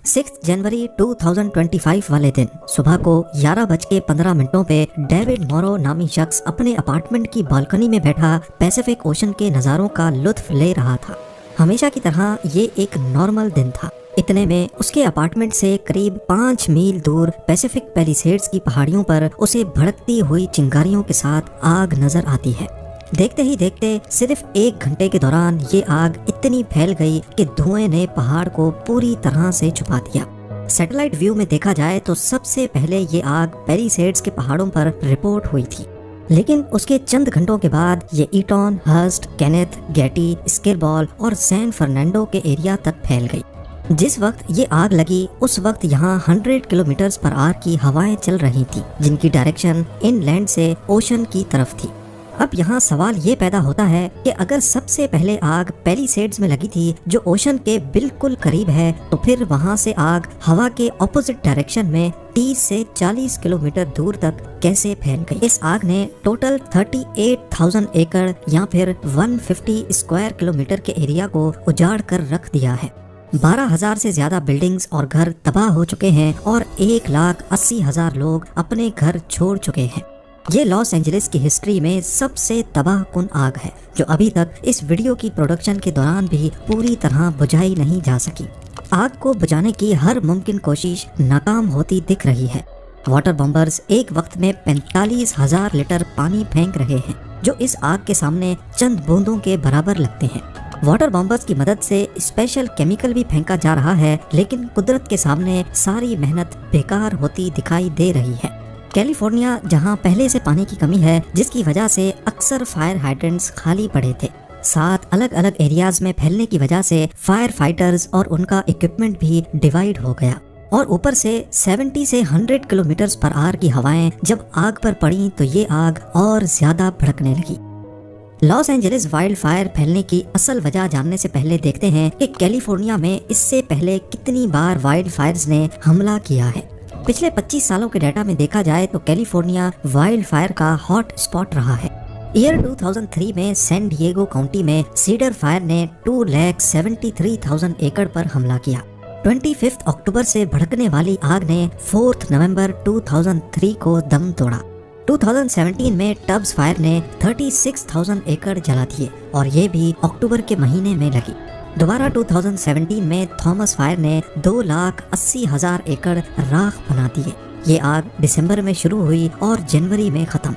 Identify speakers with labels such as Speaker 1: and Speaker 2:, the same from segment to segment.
Speaker 1: 6 जनवरी 2025 वाले दिन सुबह को 11:15 पे डेविड मोरो नामी शख्स अपने अपार्टमेंट की बालकनी में बैठा पैसिफिक ओशन के नज़ारों का लुत्फ ले रहा था। हमेशा की तरह ये एक नॉर्मल दिन था। इतने में उसके अपार्टमेंट से करीब 5 मील दूर पैसिफिक पैलिसेड्स की पहाड़ियों पर उसे भड़कती हुई चिंगारियों के साथ आग नजर आती है। देखते ही देखते सिर्फ 1 घंटे के दौरान ये आग इतनी फैल गई कि धुएं ने पहाड़ को पूरी तरह से छुपा दिया। सैटेलाइट व्यू में देखा जाए तो सबसे पहले ये आग पैलिसेड्स के पहाड़ों पर रिपोर्ट हुई थी, लेकिन उसके चंद घंटों के बाद ये ईटॉन, हर्स्ट, केनेथ, गैटी, स्केलबॉल और सैन फर्नांडो के एरिया तक फैल गई। जिस वक्त ये आग लगी उस वक्त यहाँ 100 किलोमीटर पर आवर की हवाएं चल रही थी, जिनकी डायरेक्शन इनलैंड से ओशन की तरफ थी। अब यहाँ सवाल ये पैदा होता है कि अगर सबसे पहले आग पैलिसेड्स में लगी थी जो ओशन के बिल्कुल करीब है, तो फिर वहाँ से आग हवा के ऑपोजिट डायरेक्शन में 30 से 40 किलोमीटर दूर तक कैसे फैल गई। इस आग ने टोटल 38,000 एकड़ या फिर 150 स्क्वायर किलोमीटर के एरिया को उजाड़ कर रख दिया है। 12,000 से ज्यादा बिल्डिंग्स और घर तबाह हो चुके हैं और 1,80,000 लोग अपने घर छोड़ चुके हैं। ये लॉस एंजलिस की हिस्ट्री में सबसे तबाहकुन आग है, जो अभी तक इस वीडियो की प्रोडक्शन के दौरान भी पूरी तरह बुझाई नहीं जा सकी। आग को बुझाने की हर मुमकिन कोशिश नाकाम होती दिख रही है। वाटर बम्बर्स एक वक्त में 45,000 लीटर पानी फेंक रहे हैं, जो इस आग के सामने चंद बूंदों के बराबर लगते हैं। वाटर बम्बर्स की मदद से स्पेशल केमिकल भी फेंका जा रहा है, लेकिन कुदरत के सामने सारी मेहनत बेकार होती दिखाई दे रही है। कैलिफोर्निया जहां पहले से पानी की कमी है, जिसकी वजह से अक्सर फायर हाइड्रेंट्स खाली पड़े थे। 7 अलग अलग एरियाज में फैलने की वजह से फायर फाइटर्स और उनका इक्विपमेंट भी डिवाइड हो गया, और ऊपर से 70 से 100 किलोमीटर पर आवर की हवाएं जब आग पर पड़ी तो ये आग और ज्यादा भड़कने लगी। लॉस एंजलिस वाइल्ड फायर फैलने की असल वजह जानने से पहले देखते हैं कि कैलिफोर्निया में इससे पहले कितनी बार वाइल्ड फायर्स ने हमला किया है। पिछले 25 सालों के डाटा में देखा जाए तो कैलिफोर्निया वाइल्ड फायर का हॉट स्पॉट रहा है। ईयर 2003 में सैन डिएगो काउंटी में सीडर फायर ने 2,73,000 एकड़ पर हमला किया। 25 अक्टूबर से भड़कने वाली आग ने 4 नवंबर 2003 को दम तोड़ा। 2017 में टब्स फायर ने 36,000 एकड़ जला दिए, और ये भी अक्टूबर के महीने में लगी। दोबारा 2017 में थॉमस फायर ने 2,80,000 एकड़ राख बना दिए। ये आग दिसंबर में शुरू हुई और जनवरी में खत्म।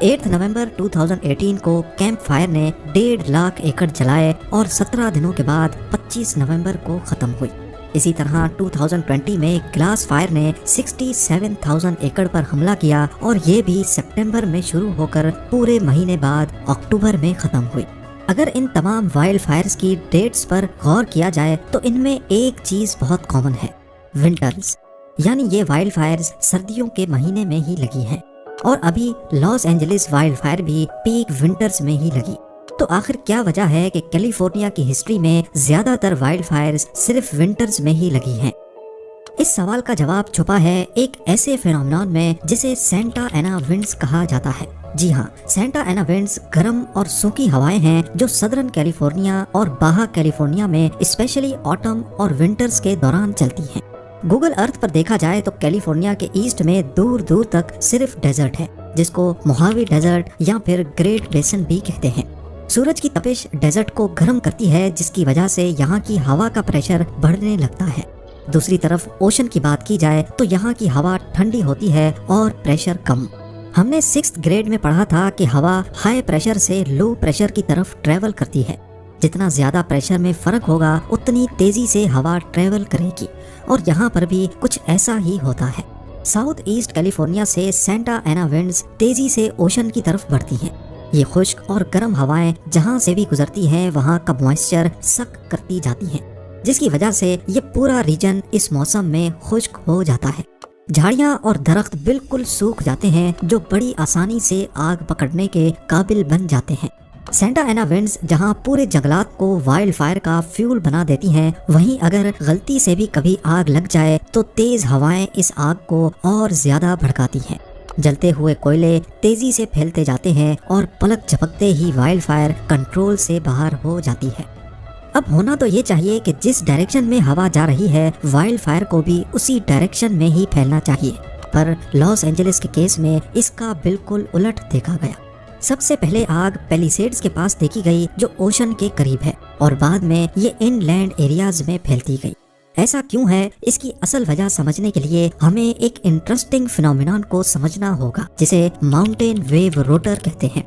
Speaker 1: 8 नवंबर 2018 को कैंप फायर ने 1.5 लाख एकड़ जलाए और 17 दिनों के बाद 25 नवंबर को खत्म हुई। इसी तरह 2020 में ग्लास फायर ने 67,000 एकड़ पर हमला किया, और ये भी सितंबर में शुरू होकर पूरे महीने बाद अक्टूबर में खत्म हुई। अगर इन तमाम वाइल्ड फायर्स की डेट्स पर गौर किया जाए तो इनमें एक चीज बहुत कॉमन है, विंटर्स। यानी ये वाइल्ड फायर्स सर्दियों के महीने में ही लगी हैं, और अभी लॉस एंजलिस वाइल्ड फायर भी पीक विंटर्स में ही लगी। तो आखिर क्या वजह है कि कैलिफोर्निया की हिस्ट्री में ज्यादातर वाइल्ड फायर्स सिर्फ विंटर्स में ही लगी हैं? इस सवाल का जवाब छुपा है एक ऐसे फिनोमेनन में जिसे सेंटा एना विंड्स कहा जाता है। जी हाँ, सेंटा एना विंड्स गर्म और सूखी हवाएं हैं जो सदर्न कैलिफोर्निया और बाहा कैलिफोर्निया में स्पेशली ऑटम और विंटर्स के दौरान चलती हैं। गूगल अर्थ पर देखा जाए तो कैलिफोर्निया के ईस्ट में दूर दूर तक सिर्फ डेजर्ट है, जिसको मोहावे डेजर्ट या फिर ग्रेट बेसन भी कहते हैं। सूरज की तपिश डेजर्ट को गर्म करती है, जिसकी वजह से यहाँ की हवा का प्रेशर बढ़ने लगता है। दूसरी तरफ ओशन की बात की जाए तो यहाँ की हवा ठंडी होती है और प्रेशर कम। हमने 6th ग्रेड में पढ़ा था कि हवा हाई प्रेशर से लो प्रेशर की तरफ ट्रेवल करती है। जितना ज्यादा प्रेशर में फर्क होगा उतनी तेजी से हवा ट्रेवल करेगी, और यहाँ पर भी कुछ ऐसा ही होता है। साउथ ईस्ट कैलिफोर्निया से सेंटा एना विंड्स तेजी से ओशन की तरफ बढ़ती हैं। ये खुश्क और गर्म हवाएं जहाँ से भी गुजरती हैं वहाँ का मॉइस्चर सक करती जाती हैं, जिसकी वजह से ये पूरा रीजन इस मौसम में खुश्क हो जाता है। झाड़ियाँ और दरख्त बिल्कुल सूख जाते हैं, जो बड़ी आसानी से आग पकड़ने के काबिल बन जाते हैं। सेंटा एना विंड्स जहाँ पूरे जंगलात को वाइल्ड फायर का फ्यूल बना देती हैं, वहीं अगर गलती से भी कभी आग लग जाए तो तेज हवाएं इस आग को और ज्यादा भड़काती हैं। जलते हुए कोयले तेजी से फैलते जाते हैं और पलक झपकते ही वाइल्ड फायर कंट्रोल से बाहर हो जाती है। اب ہونا تو یہ چاہیے کہ جس ڈائریکشن میں ہوا جا رہی ہے وائلڈ فائر کو بھی اسی ڈائریکشن میں ہی پھیلنا چاہیے، پر لاس اینجلس کے کیس میں اس کا بالکل الٹ دیکھا گیا۔ سب سے پہلے آگ پیلیسیڈز کے پاس دیکھی گئی جو اوشن کے قریب ہے، اور بعد میں یہ ان لینڈ ایریاز میں پھیلتی گئی۔ ایسا کیوں ہے؟ اس کی اصل وجہ سمجھنے کے لیے ہمیں ایک انٹرسٹنگ فینومینون کو سمجھنا ہوگا جسے ماؤنٹین ویو روٹر کہتے ہیں۔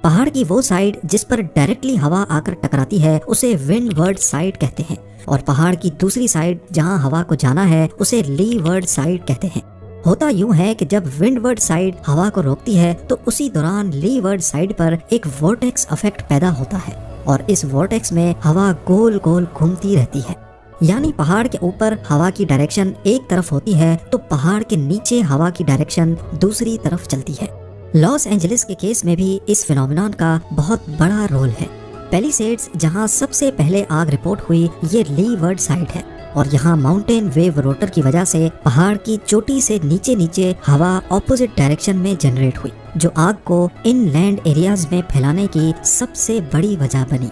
Speaker 1: پہاڑ کی وہ سائیڈ جس پر ڈائریکٹلی ہوا آ کر ٹکراتی ہے اسے ونڈ ورڈ سائیڈ کہتے ہیں، اور پہاڑ کی دوسری سائیڈ جہاں ہوا کو جانا ہے اسے لی ورڈ سائیڈ کہتے ہیں۔ ہوتا یوں ہے کہ جب ونڈ ورڈ سائیڈ ہوا کو روکتی ہے تو اسی دوران لی ورڈ سائیڈ پر ایک وورٹیکس افیکٹ پیدا ہوتا ہے، اور اس وورٹیکس میں ہوا گول گول گھومتی رہتی ہے۔ یعنی پہاڑ کے اوپر ہوا کی ڈائریکشن ایک طرف ہوتی ہے تو پہاڑ کے نیچے ہوا کی ڈائریکشن دوسری طرف چلتی ہے۔ لاس اینجلس کے کیس میں بھی اس فینومینون کا بہت بڑا رول ہے۔ پیلیسیڈز جہاں سب سے پہلے آگ رپورٹ ہوئی یہ لی ورڈ سائیڈ ہے، اور یہاں ماؤنٹین ویو روٹر کی وجہ سے پہاڑ کی چوٹی سے نیچے نیچے ہوا اپوزٹ ڈائریکشن میں جنریٹ ہوئی، جو آگ کو ان لینڈ ایریاز میں پھیلانے کی سب سے بڑی وجہ بنی۔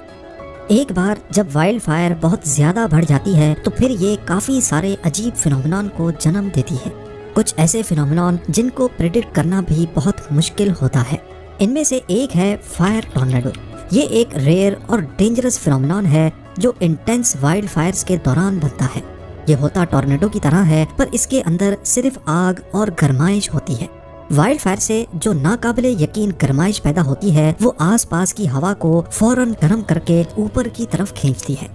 Speaker 1: ایک بار جب وائلڈ فائر بہت زیادہ بڑھ جاتی ہے تو پھر یہ کافی سارے عجیب فینومینون کو جنم دیتی ہے، کچھ ایسے فینومینون جن کو پریڈکٹ کرنا بھی بہت مشکل ہوتا ہے۔ ان میں سے ایک ہے فائر ٹورنیڈو۔ یہ ایک ریئر اور ڈینجرس فینومینون ہے جو انٹینس وائلڈ فائرز کے دوران بنتا ہے۔ یہ ہوتا ٹورنیڈو کی طرح ہے، پر اس کے اندر صرف آگ اور گرمائش ہوتی ہے۔ وائلڈ فائر سے جو ناقابل یقین گرمائش پیدا ہوتی ہے وہ آس پاس کی ہوا کو فوراً گرم کر کے اوپر کی طرف کھینچتی ہے۔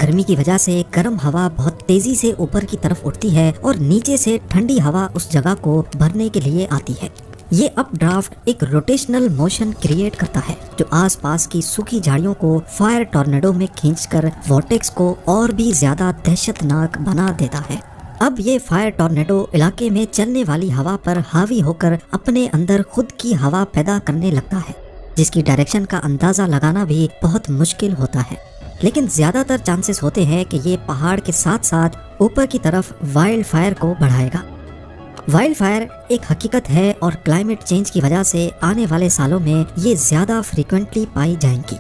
Speaker 1: گرمی کی وجہ سے گرم ہوا بہت تیزی سے اوپر کی طرف اٹھتی ہے اور نیچے سے ٹھنڈی ہوا اس جگہ کو بھرنے کے لیے آتی ہے۔ یہ اپ ڈرافٹ ایک روٹیشنل موشن کریٹ کرتا ہے جو آس پاس کی سوکھی جھاڑیوں کو فائر ٹورنیڈو میں کھینچ کر وارٹیکس کو اور بھی زیادہ دہشت ناک بنا دیتا ہے۔ اب یہ فائر ٹورنیڈو علاقے میں چلنے والی ہوا پر حاوی ہو کر اپنے اندر خود کی ہوا پیدا کرنے لگتا ہے، جس کی ڈائریکشن کا اندازہ لگانا بھی بہت مشکل ہوتا ہے، لیکن زیادہ تر چانسز ہوتے ہیں کہ یہ پہاڑ کے ساتھ ساتھ اوپر کی طرف وائلڈ فائر کو بڑھائے گا۔ وائلڈ فائر ایک حقیقت ہے اور کلائمیٹ چینج کی وجہ سے آنے والے سالوں میں یہ زیادہ فریکوینٹلی پائی جائیں گی۔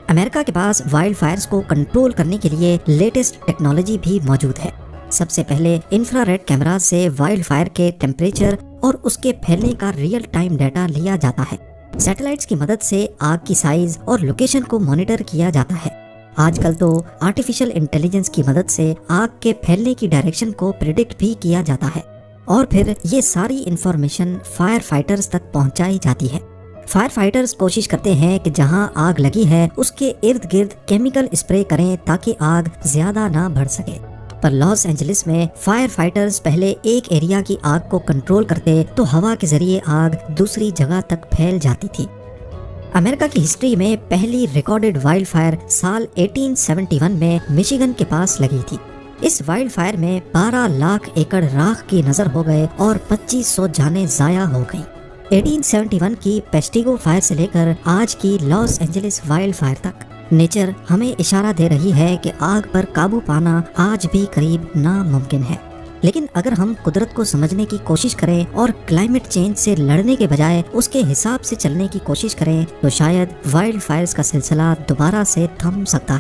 Speaker 1: امریکہ کے پاس وائلڈ فائرز کو کنٹرول کرنے کے لیے لیٹسٹ ٹیکنالوجی بھی موجود ہے۔ سب سے پہلے انفراریڈ کیمراز سے وائلڈ فائر کے ٹیمپریچر اور اس کے پھیلنے کا ریئل ٹائم ڈیٹا لیا جاتا ہے۔ سیٹلائٹس کی مدد سے آگ کی سائز اور لوکیشن کو مانیٹر کیا جاتا ہے۔ آج کل تو آرٹیفیشل انٹیلیجنس کی مدد سے آگ کے پھیلنے کی ڈائریکشن کو پریڈکٹ بھی کیا جاتا ہے، اور پھر یہ ساری انفارمیشن فائر فائٹرز تک پہنچائی جاتی ہے۔ فائر فائٹرز کوشش کرتے ہیں کہ جہاں آگ لگی ہے اس کے ارد گرد کیمیکل اسپرے کریں تاکہ آگ زیادہ نہ بڑھ سکے، پر لاس اینجلس میں فائر فائٹرز پہلے ایک ایریا کی آگ کو کنٹرول کرتے تو ہوا کے ذریعے آگ دوسری جگہ تک پھیل جاتی تھی۔ امریکہ کی ہسٹری میں پہلی ریکارڈڈ وائلڈ فائر سال 1871 میں میشیگن کے پاس لگی تھی۔ اس وائلڈ فائر میں 12 لاکھ ایکڑ راکھ کی نظر ہو گئے اور 2500 جانیں ضائع ہو گئیں۔ 1871 کی پیسٹیگو فائر سے لے کر آج کی لاس اینجلس وائلڈ فائر تک نیچر ہمیں اشارہ دے رہی ہے کہ آگ پر قابو پانا آج بھی قریب ناممکن ہے، لیکن اگر ہم قدرت کو سمجھنے کی کوشش کریں اور کلائمیٹ چینج سے لڑنے کے بجائے اس کے حساب سے چلنے کی کوشش کریں تو شاید وائلڈ فائرز کا سلسلہ دوبارہ سے تھم سکتا ہے۔